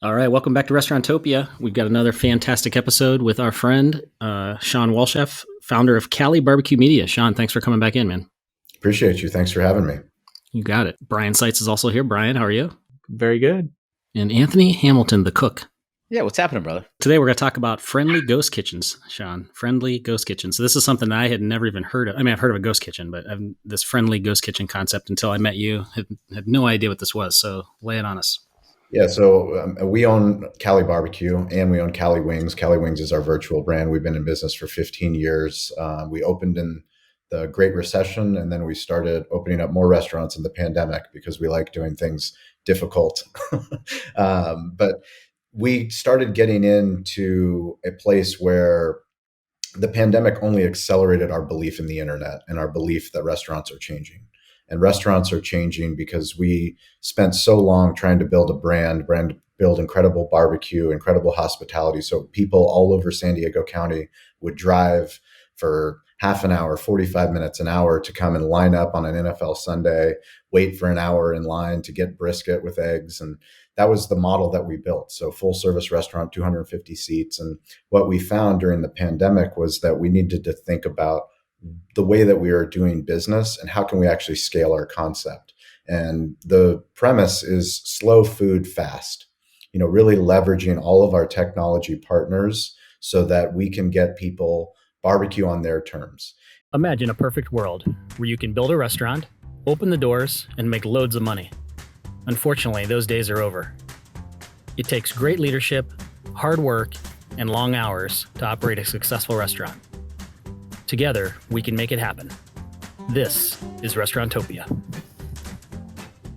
All right, welcome back to Restauranttopia. We've got another fantastic episode with our friend, Shawn Walchef, founder of Cali BBQ Media. Shawn, thanks for coming back in, man. Appreciate you. Thanks for having me. You got it. Brian Seitz is also here. Brian, how are you? Very good. And Anthony Hamilton, the cook. Yeah, what's happening, brother? Today we're going to talk about friendly ghost kitchens, Shawn. Friendly ghost kitchens. So this is something that I had never even heard of. I mean, I've heard of a ghost kitchen, but this friendly ghost kitchen concept until I met you. Had no idea what this was. So lay it on us. Yeah, so we own Cali BBQ and we own Cali Wings. Cali Wings is our virtual brand. We've been in business for 15 years. We opened in the Great Recession, and then we started opening up more restaurants in the pandemic because we like doing things difficult. But we started getting into a place where the pandemic only accelerated our belief in the internet and our belief that restaurants are changing. And restaurants are changing because we spent so long trying to build a brand, build incredible barbecue, incredible hospitality. So people all over San Diego County would drive for half an hour, 45 minutes, an hour to come and line up on an NFL Sunday, wait for an hour in line to get brisket with eggs. And that was the model that we built. So full service restaurant, 250 seats. And what we found during the pandemic was that we needed to think about the way that we are doing business and how can we actually scale our concept. And the premise is slow food fast, really leveraging all of our technology partners so that we can get people barbecue on their terms. Imagine a perfect world where you can build a restaurant, open the doors, and make loads of money. Unfortunately, those days are over. It takes great leadership, hard work, and long hours to operate a successful restaurant. Together, we can make it happen. This is Restauranttopia.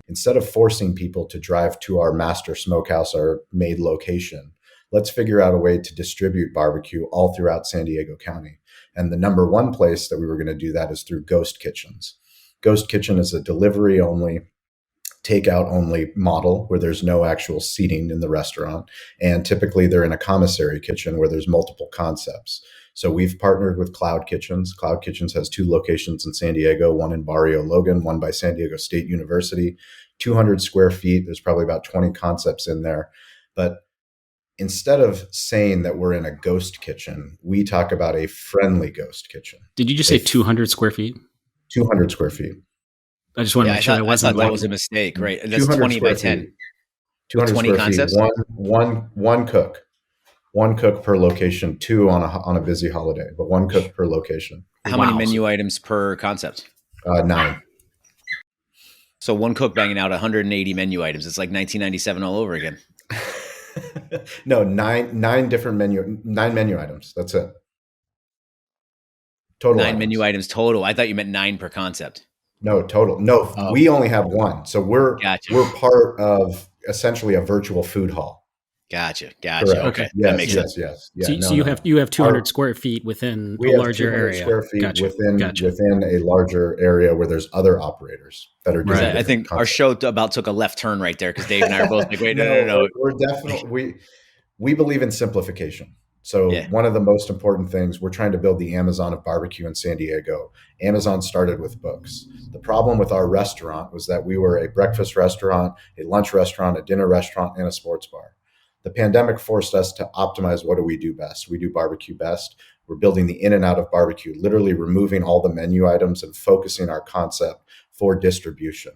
Instead of forcing people to drive to our master smokehouse, our made location, let's figure out a way to distribute barbecue all throughout San Diego County. And the number one place that we were going to do that is through ghost kitchens. Ghost kitchen is a delivery only, takeout only model where there's no actual seating in the restaurant. And typically they're in a commissary kitchen where there's multiple concepts. So we've partnered with Cloud Kitchens. Cloud Kitchens has 2 locations in San Diego, one in Barrio Logan, one by San Diego State University, 200 square feet. There's probably about 20 concepts in there. But instead of saying that we're in a ghost kitchen, we talk about a friendly ghost kitchen. Did you just say 200 square feet? 200 square feet. I just want to make sure I thought that was a mistake, right? That's 20 by 10. 200 20 square concepts? feet. One cook. One cook per location, 2 on a busy holiday, but 1 cook per location. How many menu items per concept? 9. So 1 cook banging out 180 menu items. It's like 1997 all over again. No, 9 menu items. That's it. Total 9 items. menu items total. I thought you meant 9 per concept. No, total. No, we only have 1. So we're part of essentially a virtual food hall. Gotcha. Correct. Okay. Yes, that makes sense. Yes. So you have 200 square feet within a larger area. Square feet within a larger area where there's other operators that are doing Right. I think our show about took a left turn right there because Dave and I are both like, wait, no. We're definitely we believe in simplification. So one of the most important things, we're trying to build the Amazon of barbecue in San Diego. Amazon started with books. The problem with our restaurant was that we were a breakfast restaurant, a lunch restaurant, a dinner restaurant, and a sports bar. The pandemic forced us to optimize what do we do best. We do barbecue best. We're building the in and out of barbecue, literally removing all the menu items and focusing our concept for distribution.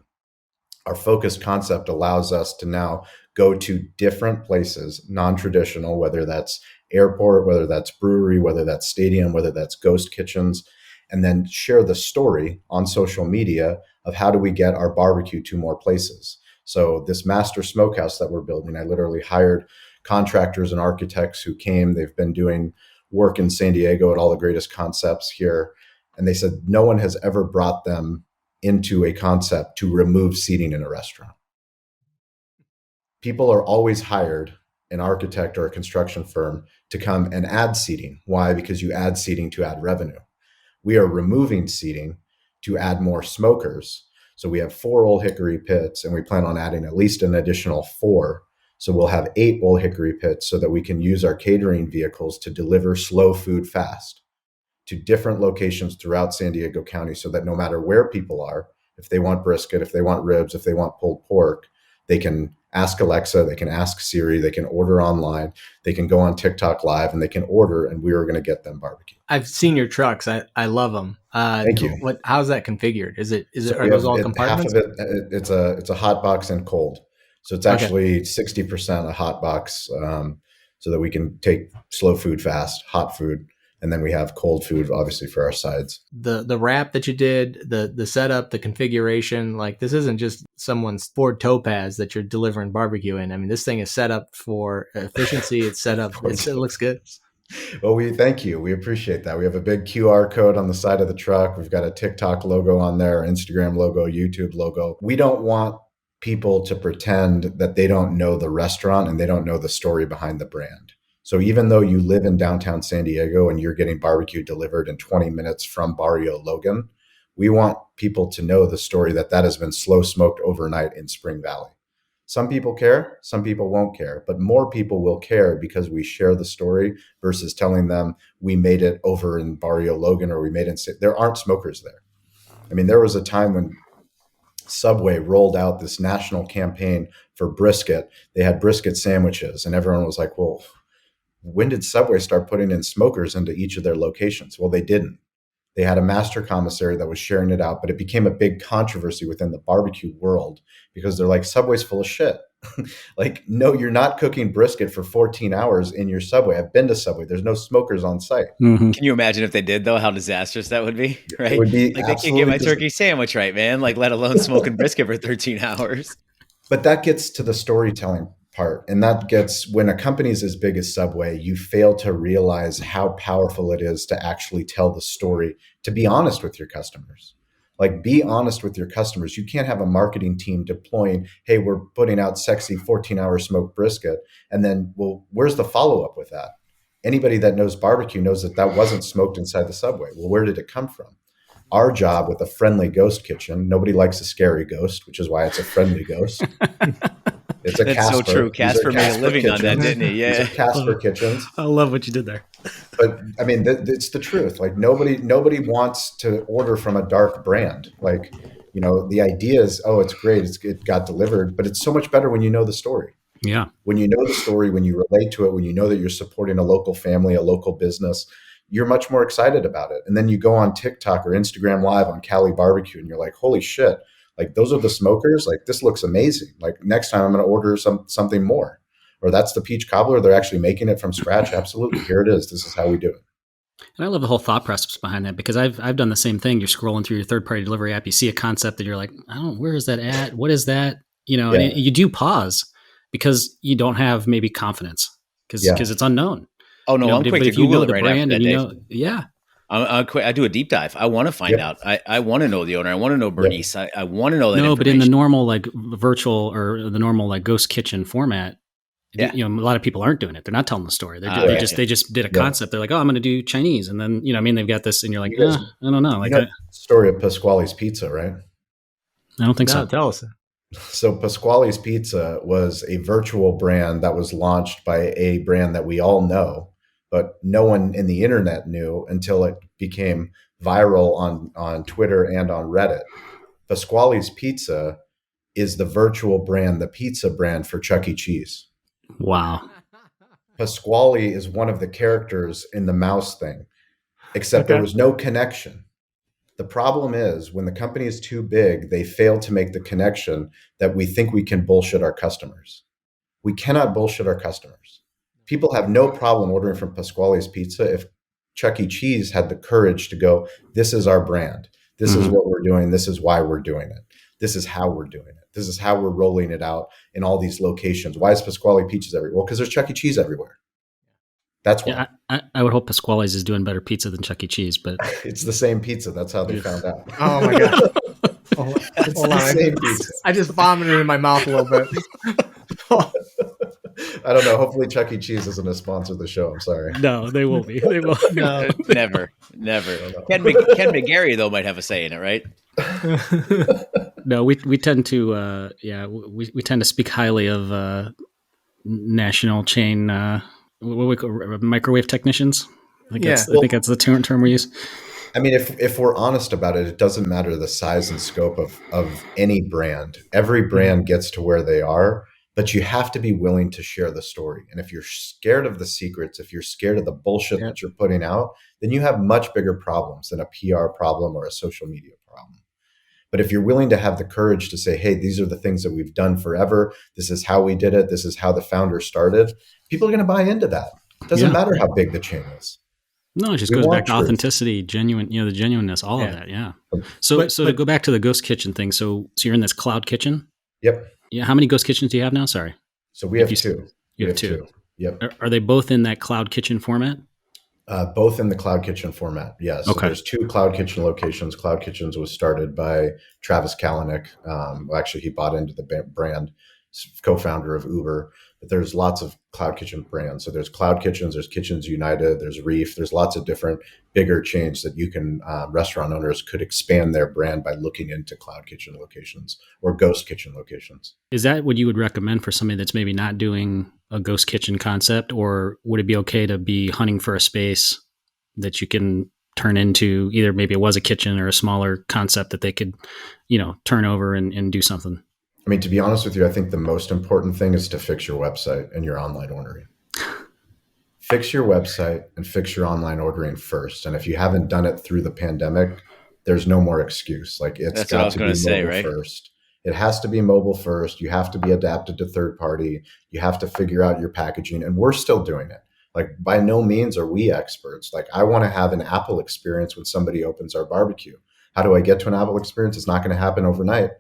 Our focused concept allows us to now go to different places, non-traditional, whether that's airport, whether that's brewery, whether that's stadium, whether that's ghost kitchens, and then share the story on social media of how do we get our barbecue to more places. So this master smokehouse that we're building, I literally hired contractors and architects who came. They've been doing work in San Diego at all the greatest concepts here. And they said no one has ever brought them into a concept to remove seating in a restaurant. People are always hired, an architect or a construction firm, to come and add seating. Why? Because you add seating to add revenue. We are removing seating to add more smokers. So we have 4 Old Hickory pits, and we plan on adding at least an additional 4. So we'll have 8 Old Hickory pits so that we can use our catering vehicles to deliver slow food fast to different locations throughout San Diego County so that no matter where people are, if they want brisket, if they want ribs, if they want pulled pork, they can ask Alexa, they can ask Siri, they can order online, they can go on TikTok Live, and they can order, and we are going to get them barbecue. I've seen your trucks. I love them. Thank you. How's that configured? So Are those all compartments? Half of it, it's a hot box and cold. So it's actually 60% a hot box, so that we can take slow food fast, hot food, and then we have cold food, obviously, for our sides. The wrap that you did, the setup, the configuration, like this isn't just someone's Ford Topaz that you're delivering barbecue in. I mean, this thing is set up for efficiency. It's set up. It looks good. Well, we thank you. We appreciate that. We have a big QR code on the side of the truck. We've got a TikTok logo on there, Instagram logo, YouTube logo. We don't want people to pretend that they don't know the restaurant and they don't know the story behind the brand. So even though you live in downtown San Diego and you're getting barbecue delivered in 20 minutes from Barrio Logan, we want people to know the story that has been slow smoked overnight in Spring Valley. Some people care, some people won't care, but more people will care because we share the story versus telling them we made it over in Barrio Logan or we made it. There aren't smokers there. I mean, there was a time when Subway rolled out this national campaign for brisket. They had brisket sandwiches and everyone was like, well, when did Subway start putting in smokers into each of their locations? Well, they didn't. They had a master commissary that was sharing it out, but it became a big controversy within the barbecue world because they're like, Subway's full of shit. Like, no, you're not cooking brisket for 14 hours in your Subway. I've been to Subway. There's no smokers on site. Mm-hmm. Can you imagine if they did, though, how disastrous that would be? Right? It would be like, they can't get my turkey sandwich right, man. Like, let alone smoking brisket for 13 hours. But that gets to the storytelling part. And that gets, when a company's as big as Subway, you fail to realize how powerful it is to actually tell the story, to be honest with your customers. Like, be honest with your customers. You can't have a marketing team deploying, hey, we're putting out sexy 14-hour smoked brisket. And then, well, where's the follow-up with that? Anybody that knows barbecue knows that wasn't smoked inside the Subway. Well, where did it come from? Our job with a friendly ghost kitchen, nobody likes a scary ghost, which is why it's a friendly ghost. It's a That's Casper. so true. Casper made a living on that, didn't he? Yeah. These are Casper kitchens. I love what you did there. But I mean, it's the truth. Like, nobody wants to order from a dark brand. Like, you know, the idea is, oh, it's great. It got delivered, but it's so much better when you know the story. Yeah. When you know the story, when you relate to it, when you know that you're supporting a local family, a local business, you're much more excited about it. And then you go on TikTok or Instagram Live on Cali BBQ and you're like, holy shit. Like, those are the smokers. Like, this looks amazing. Like, next time I'm going to order something more. Or that's the peach cobbler. They're actually making it from scratch. Absolutely. Here it is. This is how we do it. And I love the whole thought process behind that because I've done the same thing. You're scrolling through your third-party delivery app. You see a concept that you're like, where is that at? What is that? You know, and you do pause because you don't have maybe confidence because it's unknown. Oh, no, I'm quick to Google it right after that, Dave. Yeah. I do a deep dive. I want to find out. I want to know the owner. I want to know Bernice. I want to know that. No, but in the normal like virtual or the normal like ghost kitchen format, a lot of people aren't doing it. They're not telling the story. They just did a concept. They're like, oh, I'm going to do Chinese, and then they've got this, and you're like, I don't know. Like the story of Pasquale's Pizza, right? I don't think so. Tell us. So Pasquale's Pizza was a virtual brand that was launched by a brand that we all know, but no one in the internet knew until it became viral on Twitter and on Reddit. Pasquale's Pizza is the virtual brand, the pizza brand for Chuck E. Cheese. Wow. Pasquale is one of the characters in the mouse thing, except there was no connection. The problem is when the company is too big, they fail to make the connection that we think we can bullshit our customers. We cannot bullshit our customers. People have no problem ordering from Pasquale's Pizza if Chuck E. Cheese had the courage to go, this is our brand. This is what we're doing. This is why we're doing it. This is how we're doing it. This is how we're rolling it out in all these locations. Why is Pasquale Pizzas everywhere? Well, because there's Chuck E. Cheese everywhere. That's why. Yeah, I would hope Pasquale's is doing better pizza than Chuck E. Cheese, but it's the same pizza. That's how they found out. Oh my god! It's the same pizza. I just vomited in my mouth a little bit. I don't know. Hopefully, Chuck E. Cheese isn't a sponsor of the show. I'm sorry. No, they won't be. They will. No, never. Ken McGarry though might have a say in it, right? No, we tend to we tend to speak highly of national chain what we call microwave technicians. I think that's the term we use. I mean, if we're honest about it, it doesn't matter the size and scope of any brand. Every brand gets to where they are but you have to be willing to share the story. And if you're scared of the secrets, if you're scared of the bullshit that you're putting out, then you have much bigger problems than a PR problem or a social media problem. But if you're willing to have the courage to say, hey, these are the things that we've done forever. This is how we did it. This is how the founder started. People are going to buy into that. It doesn't matter how big the chain is. No, it just goes back to authenticity, genuine, the genuineness, all of that. Yeah. So to go back to the ghost kitchen thing. So you're in this cloud kitchen? Yep. Yeah. How many ghost kitchens do you have now? Sorry. So we have two. You have two. Yep. Are they both in that cloud kitchen format? Both in the cloud kitchen format, yes. Okay. So there's two cloud kitchen locations. Cloud Kitchens was started by Travis Kalanick. Actually, he bought into the brand, co-founder of Uber. But there's lots of cloud kitchen brands. So there's Cloud Kitchens, there's Kitchens United, there's Reef. There's lots of different bigger chains that you can, restaurant owners could expand their brand by looking into cloud kitchen locations or ghost kitchen locations. Is that what you would recommend for somebody that's maybe not doing a ghost kitchen concept, or would it be okay to be hunting for a space that you can turn into either maybe it was a kitchen or a smaller concept that they could, turn over and do something? I mean, to be honest with you, I think the most important thing is to fix your website and your online ordering. Fix your website and fix your online ordering first. And if you haven't done it through the pandemic, there's no more excuse. Like it's got to be mobile first. It has to be mobile first. You have to be adapted to third party. You have to figure out your packaging. And we're still doing it. Like by no means are we experts. Like I want to have an Apple experience when somebody opens our barbecue. How do I get to an Apple experience? It's not going to happen overnight.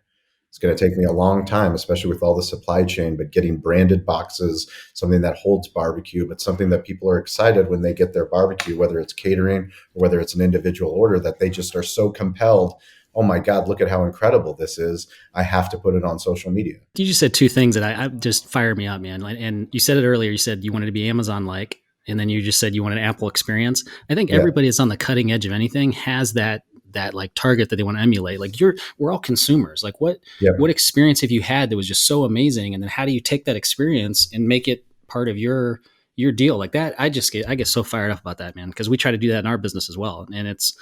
It's going to take me a long time, especially with all the supply chain, but getting branded boxes, something that holds barbecue, but something that people are excited when they get their barbecue, whether it's catering or whether it's an individual order, that they just are so compelled. Oh my God, look at how incredible this is. I have to put it on social media. You just said two things that I just fired me up, man. And you said it earlier. You said you wanted to be Amazon-like, and then you just said you want an Apple experience. I think everybody that's on the cutting edge of anything has that like target that they want to emulate. Like we're all consumers. Like what experience have you had that was just so amazing? And then how do you take that experience and make it part of your deal? Like that, I get so fired up about that, man. Cause we try to do that in our business as well. And it's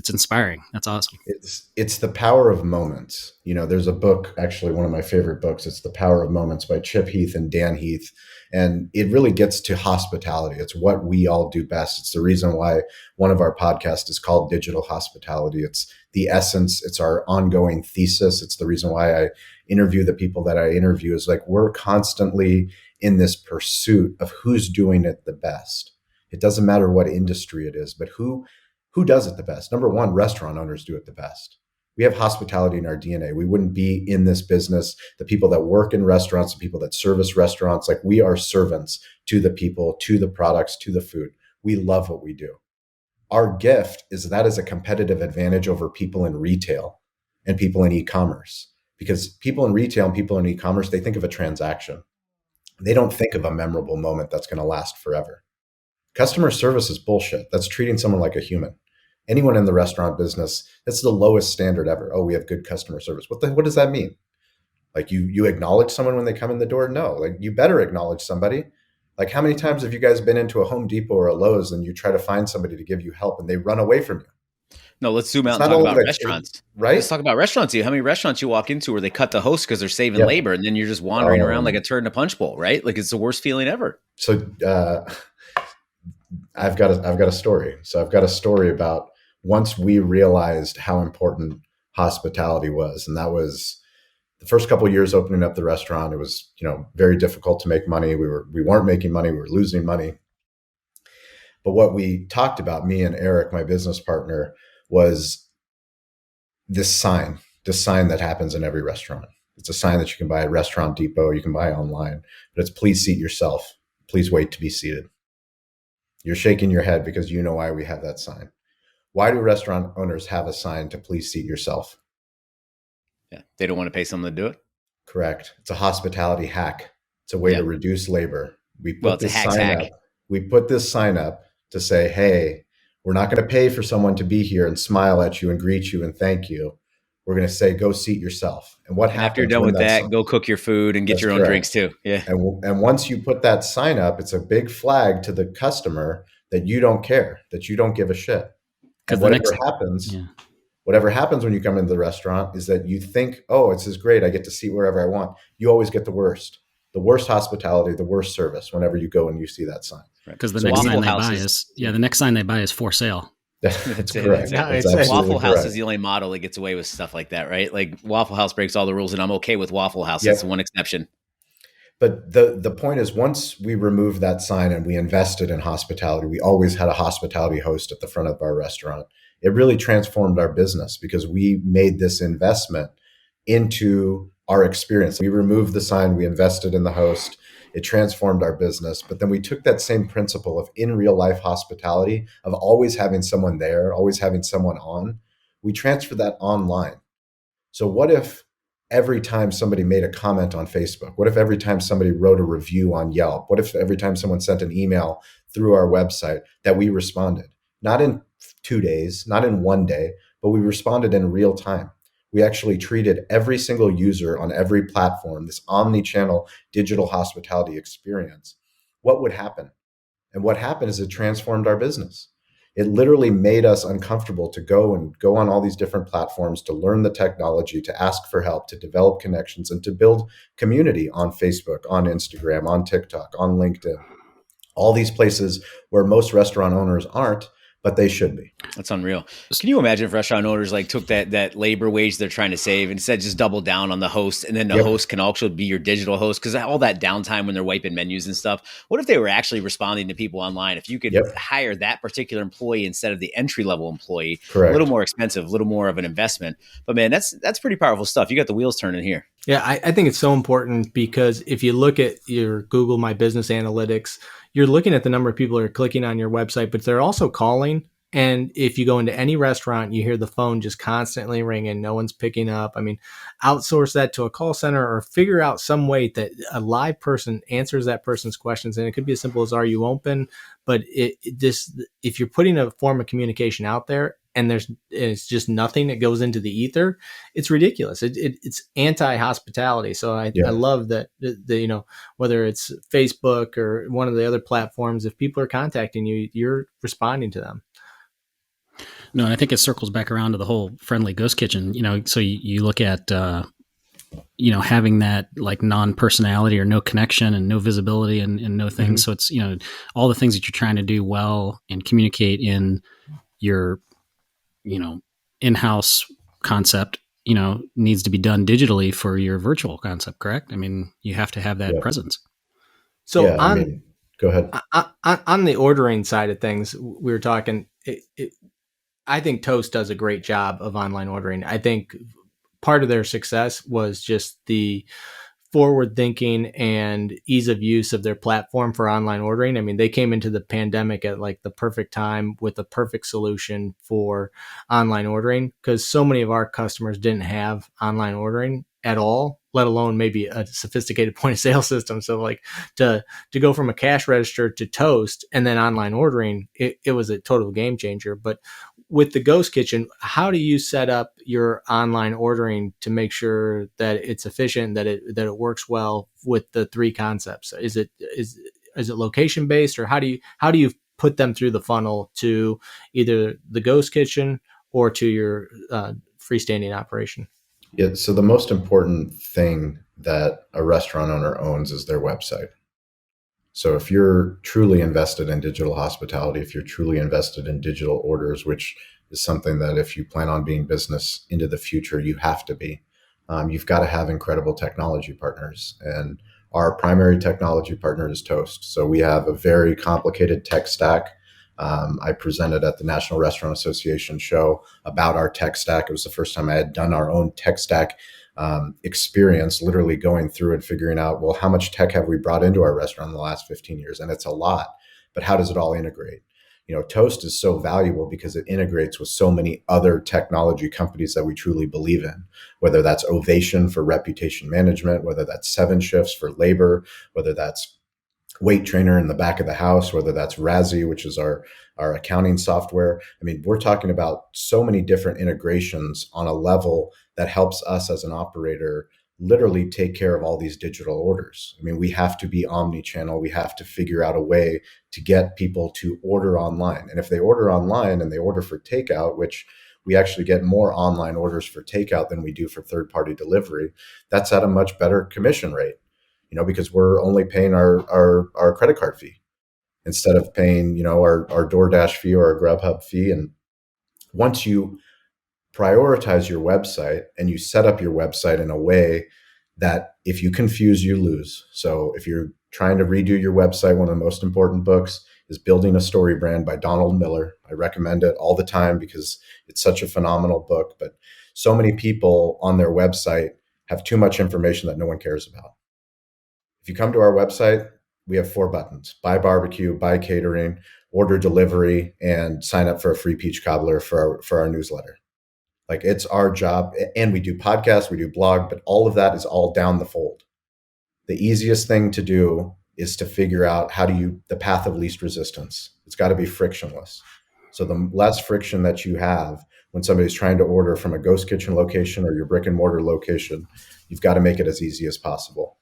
inspiring. That's awesome. It's the power of moments. There's a book, actually one of my favorite books. It's The Power of Moments by Chip Heath and Dan Heath. And it really gets to hospitality. It's what we all do best. It's the reason why one of our podcasts is called Digital Hospitality. It's the essence. It's our ongoing thesis. It's the reason why I interview the people that I interview, is like, we're constantly in this pursuit of who's doing it the best. It doesn't matter what industry it is, but who does it the best? Number one, restaurant owners do it the best. We have hospitality in our DNA. We wouldn't be in this business. The people that work in restaurants, the people that service restaurants, like we are servants to the people, to the products, to the food. We love what we do. Our gift is that is a competitive advantage over people in retail and people in e-commerce, because people in retail and people in e-commerce, they think of a transaction. They don't think of a memorable moment that's going to last forever. Customer service is bullshit. That's treating someone like a human. Anyone in the restaurant business, that's the lowest standard ever. Oh, we have good customer service. What does that mean? Like you acknowledge someone when they come in the door? No, like you better acknowledge somebody. Like how many times have you guys been into a Home Depot or a Lowe's and you try to find somebody to give you help and they run away from you? No, let's zoom out and talk about restaurants. Right? Let's talk about restaurants. How many restaurants you walk into where they cut the host because they're saving labor, and then you're just wandering around like a turd in a punch bowl, right? Like it's the worst feeling ever. So I've got a story. So I've got a story about once we realized how important hospitality was, and that was the first couple of years opening up the restaurant. It was, very difficult to make money. We weren't making money. We were losing money. But what we talked about, me and Eric, my business partner, was this sign that happens in every restaurant. It's a sign that you can buy at Restaurant Depot. You can buy online, but it's please seat yourself. Please wait to be seated. You're shaking your head because you know why we have that sign. Why do restaurant owners have a sign to please seat yourself? Yeah, they don't want to pay someone to do it. Correct. It's a hospitality hack. It's a way to reduce labor. We put this sign up to say, hey, we're not going to pay for someone to be here and smile at you and greet you and thank you. We're going to say, go seat yourself. And what happens after you're done with that, go cook your food and get your own drinks too. Yeah. And once you put that sign up, it's a big flag to the customer that you don't care, that you don't give a shit. Because whatever happens, Whatever happens when you come into the restaurant is that you think, oh, this is great. I get to seat wherever I want. You always get the worst hospitality, the worst service whenever you go and you see that sign. Because the So next sign Waffle they buy houses- is the next sign they buy is for sale. That's it, correct. that's it. No, That's it's- absolutely Waffle House correct. is the only model that gets away with stuff like that, right? Like Waffle House breaks all the rules, and I'm okay with Waffle House. Yep. That's the one exception. But the point is, once we removed that sign and we invested in hospitality, we always had a hospitality host at the front of our restaurant. It really transformed our business because we made this investment into our experience. We removed the sign, we invested in the host. It transformed our business. But then we took that same principle of in real life hospitality, of always having someone there, always having someone on. We transferred that online. So what if every time somebody made a comment on Facebook? What if every time somebody wrote a review on Yelp? What if every time someone sent an email through our website that we responded? Not in 2 days, not in 1 day, but we responded in real time. We actually treated every single user on every platform, this omni-channel digital hospitality experience. What would happen? And what happened is it transformed our business. It literally made us uncomfortable to go on all these different platforms, to learn the technology, to ask for help, to develop connections, and to build community on Facebook, on Instagram, on TikTok, on LinkedIn, all these places where most restaurant owners aren't, but they should be. That's unreal. Can you imagine if restaurant owners like took that labor wage they're trying to save, instead just double down on the host, and then the host can also be your digital host? Because all that downtime when they're wiping menus and stuff, what if they were actually responding to people online? If you could hire that particular employee instead of the entry level employee, Correct. A little more expensive, a little more of an investment. But man, that's pretty powerful stuff. You got the wheels turning here. Yeah, I think it's so important because if you look at your Google My Business Analytics, you're looking at the number of people who are clicking on your website, but they're also calling. And if you go into any restaurant, you hear the phone just constantly ringing. No one's picking up. I mean, outsource that to a call center or figure out some way that a live person answers that person's questions. And it could be as simple as, are you open? But if you're putting a form of communication out there and it's just nothing that goes into the ether, it's ridiculous. It's anti-hospitality. So I love that, whether it's Facebook or one of the other platforms, if people are contacting you, you're responding to them. No, and I think it circles back around to the whole friendly ghost kitchen, so you look at, having that like non-personality or no connection and no visibility and no things. So it's, all the things that you're trying to do well and communicate in your, in-house concept, needs to be done digitally for your virtual concept, correct? I mean, you have to have that presence. So go ahead. On the ordering side of things, we were talking, I think Toast does a great job of online ordering. I think part of their success was just the forward thinking and ease of use of their platform for online ordering. I mean, they came into the pandemic at like the perfect time with the perfect solution for online ordering, because so many of our customers didn't have online ordering at all, let alone maybe a sophisticated point of sale system. So like to go from a cash register to Toast and then online ordering, it was a total game changer. But with the Ghost Kitchen, how do you set up your online ordering to make sure that it's efficient, that it works well with the three concepts? Is it location based, or how do you put them through the funnel to either the Ghost Kitchen or to your freestanding operation? Yeah, so the most important thing that a restaurant owner owns is their website. So if you're truly invested in digital hospitality, if you're truly invested in digital orders, which is something that if you plan on being business into the future, you have to be, you've got to have incredible technology partners. And our primary technology partner is Toast. So we have a very complicated tech stack. I presented at the National Restaurant Association show about our tech stack. It was the first time I had done our own tech stack experience, literally going through and figuring out, well, how much tech have we brought into our restaurant in the last 15 years? And it's a lot, but how does it all integrate? Toast is so valuable because it integrates with so many other technology companies that we truly believe in, whether that's Ovation for reputation management, whether that's 7 Shifts for labor, whether that's Weight Trainer in the back of the house, whether that's Razzie, which is our accounting software. I mean, we're talking about so many different integrations on a level that helps us as an operator literally take care of all these digital orders. I mean, we have to be omni-channel. We have to figure out a way to get people to order online. And if they order online and they order for takeout, which we actually get more online orders for takeout than we do for third-party delivery. That's at a much better commission rate, because we're only paying our credit card fee instead of paying, our DoorDash fee or our Grubhub fee. And once you prioritize your website and you set up your website in a way that if you confuse, you lose. So if you're trying to redo your website, one of the most important books is Building a Story Brand by Donald Miller. I recommend it all the time because it's such a phenomenal book. But so many people on their website have too much information that no one cares about. If you come to our website, we have 4 buttons: buy barbecue, buy catering, order delivery, and sign up for a free peach cobbler for our newsletter. Like, it's our job. And we do podcasts, we do blog, but all of that is all down the fold. The easiest thing to do is to figure out the path of least resistance. It's got to be frictionless. So the less friction that you have when somebody's trying to order from a ghost kitchen location or your brick and mortar location, you've got to make it as easy as possible.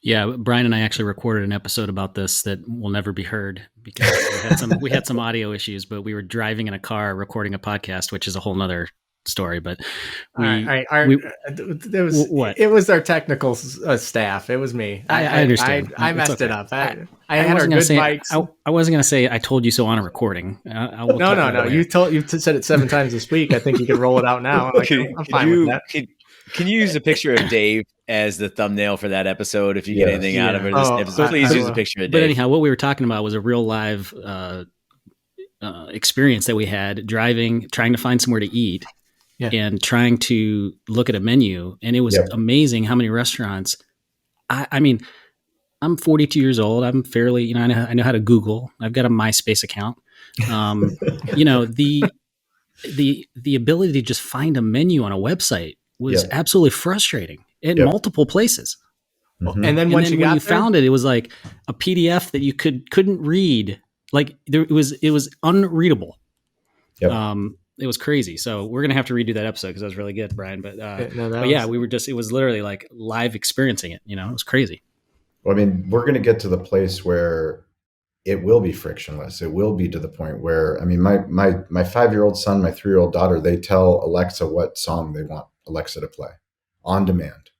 Yeah, Brian and I actually recorded an episode about this that will never be heard because we had some audio issues, but we were driving in a car recording a podcast, which is a whole nother story. But it was our technical staff. It was me. I understand. I messed it up. I had our good mics. I wasn't going to say I told you so on a recording. No. You said it 7 times this week. I think you can roll it out now. I'm fine with that. Can you use a picture of Dave as the thumbnail for that episode if you get anything out of it? Episode, please use a picture of Dave. But anyhow, what we were talking about was a real live experience that we had driving, trying to find somewhere to eat, and trying to look at a menu. And it was amazing how many restaurants. I mean, I'm 42 years old. I'm fairly, I know how to Google. I've got a MySpace account. The ability to just find a menu on a website was absolutely frustrating in multiple places. Mm-hmm. And then when you found it, it was like a PDF that you couldn't read. Like it was unreadable. Yep. It was crazy. So we're gonna have to redo that episode because that was really good, Brian. But it was literally like live experiencing it. It was crazy. Well, I mean, we're gonna get to the place where it will be frictionless. It will be to the point where, I mean, my 5-year-old son, my 3-year-old daughter, they tell Alexa what song they want Alexa to play on demand.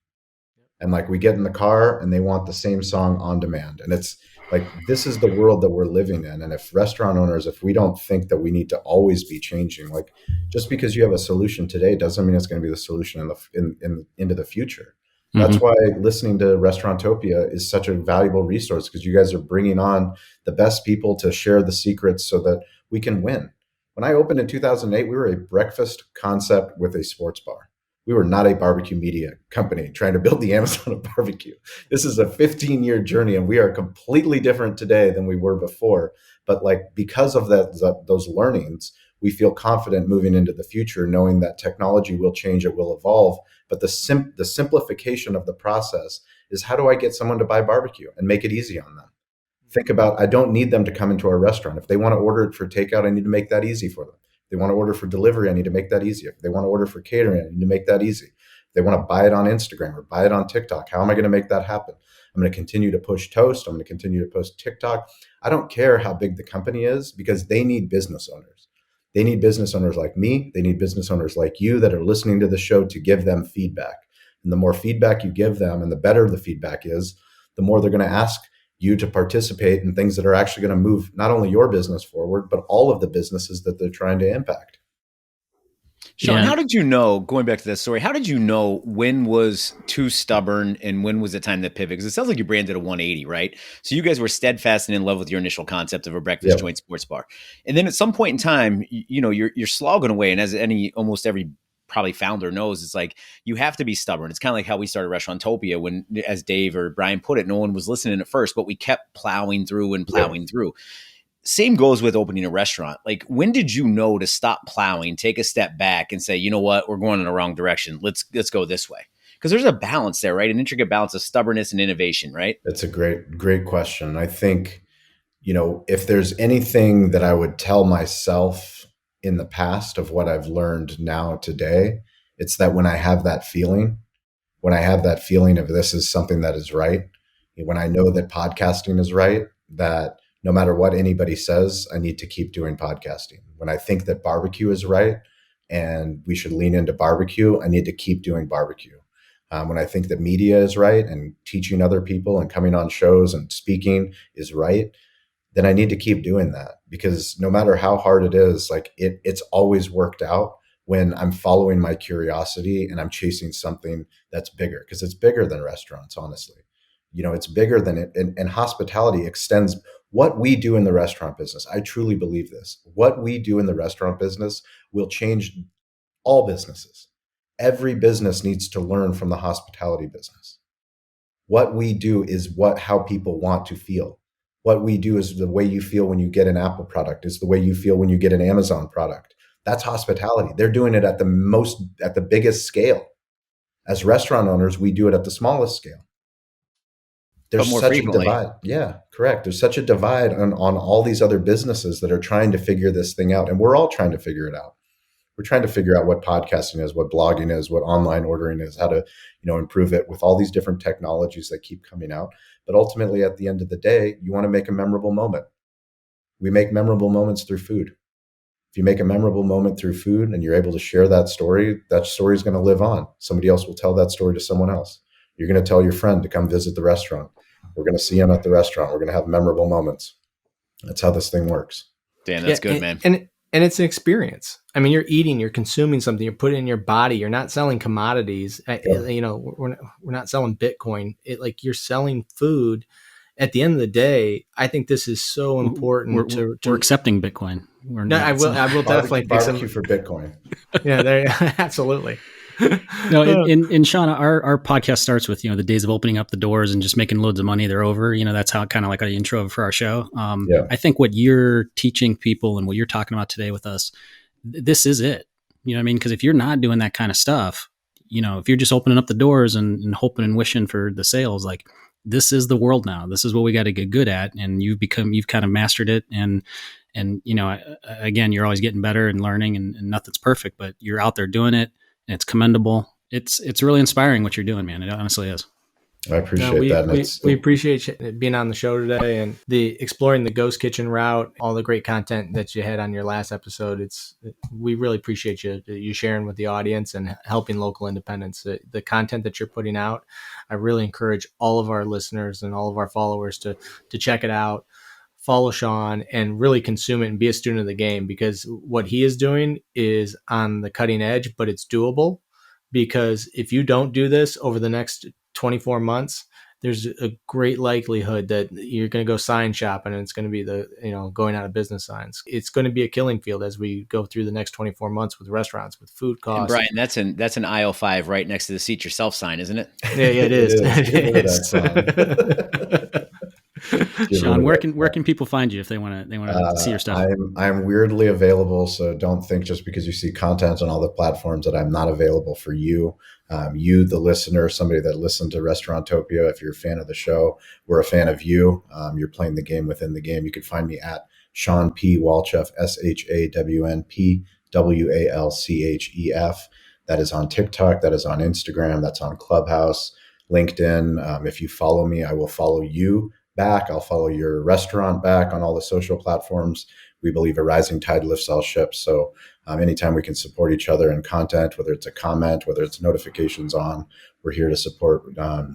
And like, we get in the car and they want the same song on demand. And it's like, this is the world that we're living in. And if restaurant owners, if we don't think that we need to always be changing, like, just because you have a solution today doesn't mean it's going to be the solution into the future. That's why listening to Restaurantopia is such a valuable resource, because you guys are bringing on the best people to share the secrets so that we can win. When I opened in 2008, we were a breakfast concept with a sports bar. We were not a barbecue media company trying to build the Amazon of barbecue. This is a 15-year journey, and we are completely different today than we were before. But like, because of those learnings, we feel confident moving into the future, knowing that technology will change, it will evolve. But the simplification of the process is, how do I get someone to buy barbecue and make it easy on them? Think about, I don't need them to come into our restaurant. If they want to order it for takeout, I need to make that easy for them. If they want to order for delivery, I need to make that easy. If they want to order for catering, I need to make that easy. If they want to buy it on Instagram or buy it on TikTok, how am I going to make that happen? I'm going to continue to push Toast. I'm going to continue to post TikTok. I don't care how big the company is, because they need business owners. They need business owners like me. They need business owners like you that are listening to the show to give them feedback. And the more feedback you give them, and the better the feedback is, the more they're going to ask you to participate in things that are actually going to move not only your business forward, but all of the businesses that they're trying to impact. Shawn, how did you know, going back to that story, how did you know when was too stubborn and when was the time to pivot? Because it sounds like you branded a 180, right? So you guys were steadfast and in love with your initial concept of a breakfast joint sports bar. And then at some point in time, you're slogging away. And as almost every probably founder knows, it's like, you have to be stubborn. It's kind of like how we started Restaurantopia, when, as Dave or Brian put it, no one was listening at first, but we kept plowing through. Same goes with opening a restaurant. Like, when did you know to stop plowing, take a step back and say, you know what, we're going in the wrong direction. Let's go this way. Because there's a balance there, right? An intricate balance of stubbornness and innovation, right? That's a great question. I think, if there's anything that I would tell myself in the past of what I've learned now today, it's that when I have that feeling of this is something that is right, when I know that podcasting is right, that no matter what anybody says, I need to keep doing podcasting. When I think that barbecue is right, and we should lean into barbecue, I need to keep doing barbecue. When I think that media is right and teaching other people and coming on shows and speaking is right, then I need to keep doing that, because no matter how hard it is, like it's always worked out when I'm following my curiosity and I'm chasing something that's bigger, because it's bigger than restaurants, honestly. It's bigger than it. And hospitality extends what we do in the restaurant business. I truly believe this. What we do in the restaurant business will change all businesses. Every business needs to learn from the hospitality business. What we do is how people want to feel. What we do is the way you feel when you get an Apple product, is the way you feel when you get an Amazon product. That's hospitality. They're doing it at the biggest scale. As restaurant owners, we do it at the smallest scale. There's such a divide. Yeah, correct. There's such a divide on all these other businesses that are trying to figure this thing out. And we're all trying to figure it out. We're trying to figure out what podcasting is, what blogging is, what online ordering is, how to, improve it with all these different technologies that keep coming out. But ultimately, at the end of the day, you want to make a memorable moment. We make memorable moments through food. If you make a memorable moment through food and you're able to share that story is going to live on. Somebody else will tell that story to someone else. You're going to tell your friend to come visit the restaurant. We're going to see him at the restaurant. We're going to have memorable moments. That's how this thing works. Dan, that's good, man. And it's an experience. I mean, you're eating, you're consuming something, you're putting it in your body. You're not selling commodities. We're not selling Bitcoin. You're selling food. At the end of the day, I think this is so important. We're accepting Bitcoin. I will definitely barbecue for Bitcoin. Yeah, absolutely. No, in Shawn, our podcast starts with, the days of opening up the doors and just making loads of money, they're over. That's how kind of like an intro for our show. I think what you're teaching people and what you're talking about today with us, this is it. You know what I mean? Because if you're not doing that kind of stuff, if you're just opening up the doors and hoping and wishing for the sales, like this is the world now. This is what we got to get good at. And you've kind of mastered it. And again, you're always getting better and learning, and nothing's perfect, but you're out there doing it. And it's commendable. It's really inspiring what you're doing, man. It honestly is. I appreciate that. We appreciate being on the show today and exploring the ghost kitchen route, all the great content that you had on your last episode. We really appreciate you sharing with the audience and helping local independents. The content that you're putting out, I really encourage all of our listeners and all of our followers to check it out. Follow Shawn and really consume it and be a student of the game, because what he is doing is on the cutting edge, but it's doable. Because if you don't do this over the next 24 months, there's a great likelihood that you're going to go sign shopping and it's going to be going out of business signs. It's going to be a killing field as we go through the next 24 months with restaurants, with food costs. And Brian, that's an aisle 5 right next to the seat yourself sign, isn't it? Yeah, it is. It is. Shawn, where can people find you if they want to see your stuff? I'm weirdly available, so don't think just because you see content on all the platforms that I'm not available for you. You, the listener, somebody that listened to Restaurantopia, if you're a fan of the show, we're a fan of you. You're playing the game within the game. You can find me at Shawn P. Walchef, ShawnP Walchef. That is on TikTok. That is on Instagram. That's on Clubhouse, LinkedIn. If you follow me, I will follow you back. I'll follow your restaurant back on all the social platforms. We believe a rising tide lifts all ships. So anytime we can support each other in content, whether it's a comment, whether it's notifications on, we're here to support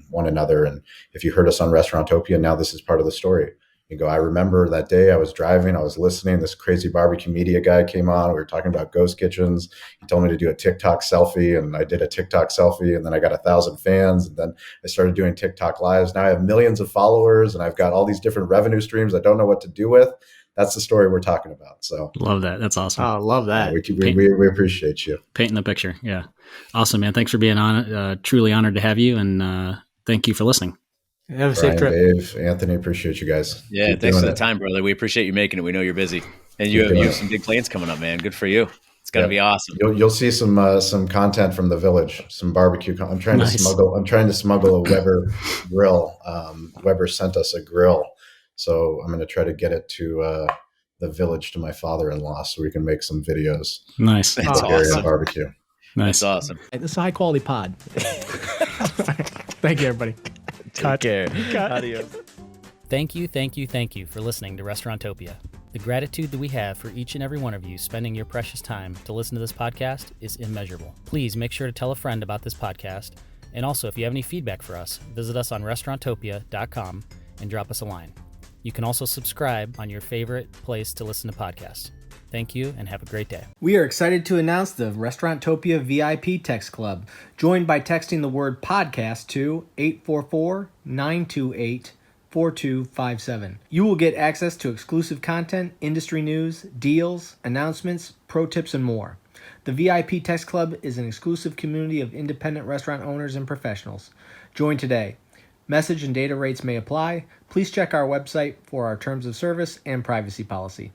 one another. And if you heard us on Restaurantopia, now this is part of the story. You go, I remember that day I was driving, I was listening, this crazy BBQ Media guy came on, we were talking about ghost kitchens. He told me to do a TikTok selfie, and I did a TikTok selfie, and then I got 1,000 fans, and then I started doing TikTok lives. Now I have millions of followers, and I've got all these different revenue streams I don't know what to do with. That's the story we're talking about. So love that. That's awesome. Oh, love that. We appreciate you. Painting the picture. Yeah. Awesome, man. Thanks for being on. Truly honored to have you, and thank you for listening. Have a safe trip. Dave, Anthony, appreciate you guys. Yeah, Keep thanks for the time, brother. We appreciate you making it. We know you're busy, and you have some big plans coming up, man. Good for you. It's gonna be awesome. You'll see some content from the village, some barbecue. I'm trying to smuggle a Weber grill. Weber sent us a grill, so I'm going to try to get it to the village to my father-in-law so we can make some videos. Nice. That's Bulgarian awesome. Barbecue. Nice. That's awesome. This is a high quality pod. Thank you, everybody. Take care. Adios. Thank you for listening to Restaurantopia. The gratitude that we have for each and every one of you spending your precious time to listen to this podcast is immeasurable. Please make sure to tell a friend about this podcast. And also, if you have any feedback for us, visit us on restauranttopia.com and drop us a line. You can also subscribe on your favorite place to listen to podcasts. Thank you and have a great day. We are excited to announce the Restauranttopia VIP Text Club. Join by texting the word podcast to 844-928-4257. You will get access to exclusive content, industry news, deals, announcements, pro tips, and more. The VIP Text Club is an exclusive community of independent restaurant owners and professionals. Join today. Message and data rates may apply. Please check our website for our terms of service and privacy policy.